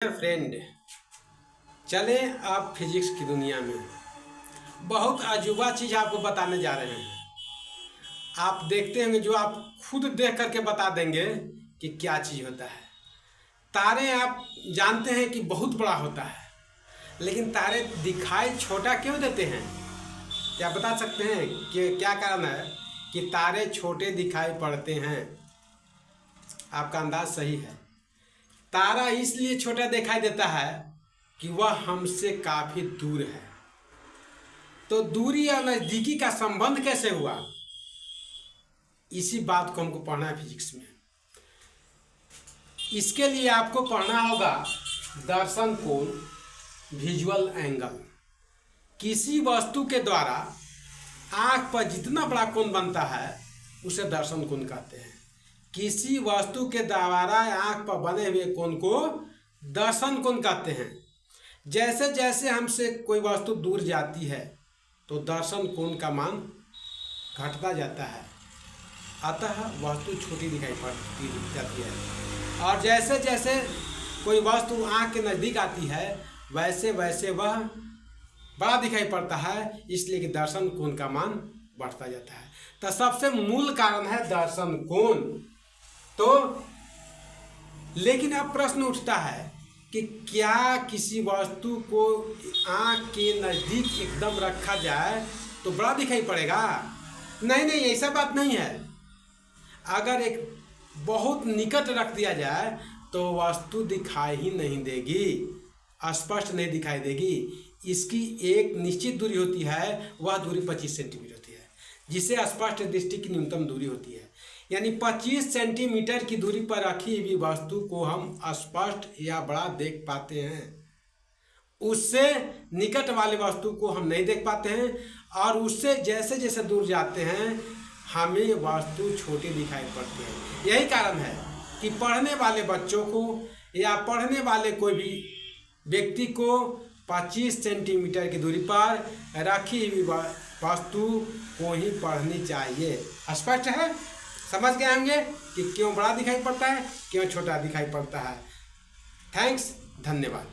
Friend, चले आप physics की दुनिया में बहुत अजूबा चीज़ आपको बताने जा रहे हैं। आप देखते होंगे, जो आप खुद देख करके बता देंगे कि क्या चीज़ होता है। तारे आप जानते हैं कि बहुत बड़ा होता है, लेकिन तारे दिखाई छोटा क्यों देते हैं? क्या बता सकते हैं कि क्या कारण है कि तारे छोटे दिखाई पड़ते हैं? आपका अंदाज सही है। तारा इसलिए छोटा दिखाई देता है कि वह हमसे काफी दूर है। तो दूरी और नजदीकी का संबंध कैसे हुआ, इसी बात को हमको पढ़ना है फिजिक्स में। इसके लिए आपको पढ़ना होगा दर्शन कोण, विजुअल एंगल। किसी वस्तु के द्वारा आंख पर जितना बड़ा कोण बनता है उसे दर्शन कोण कहते हैं। किसी वस्तु के द्वारा आंख पर बने हुए कोण को दर्शन कोण कहते हैं। जैसे जैसे हमसे कोई वस्तु दूर जाती है तो दर्शन कोण का मान घटता जाता है, अतः वस्तु छोटी दिखाई पड़ती जाती है। और जैसे जैसे कोई वस्तु आंख के नज़दीक आती है वैसे वैसे वह बड़ा दिखाई पड़ता है, इसलिए कि दर्शन कोण का मान बढ़ता जाता है। तो सबसे मूल कारण है दर्शन कोण। तो लेकिन अब प्रश्न उठता है कि क्या किसी वस्तु को आंख के नज़दीक एकदम रखा जाए तो बड़ा दिखाई पड़ेगा? नहीं, ऐसा बात नहीं है। अगर एक बहुत निकट रख दिया जाए तो वस्तु दिखाई ही नहीं देगी, स्पष्ट नहीं दिखाई देगी। इसकी एक निश्चित दूरी होती है, वह दूरी 25 सेंटीमीटर होती है, जिसे स्पष्ट दृष्टि की न्यूनतम दूरी होती है। यानी 25 सेंटीमीटर की दूरी पर रखी हुई वस्तु को हम स्पष्ट या बड़ा देख पाते हैं, उससे निकट वाले वस्तु को हम नहीं देख पाते हैं। और उससे जैसे जैसे दूर जाते हैं हमें वस्तु छोटी दिखाई पड़ती है। यही कारण है कि पढ़ने वाले बच्चों को या पढ़ने वाले कोई भी व्यक्ति को 25 सेंटीमीटर की दूरी पर रखी हुई वस्तु को ही पढ़नी चाहिए। स्पष्ट है? समझ गए होंगे कि क्यों बड़ा दिखाई पड़ता है, क्यों छोटा दिखाई पड़ता है। थैंक्स, धन्यवाद।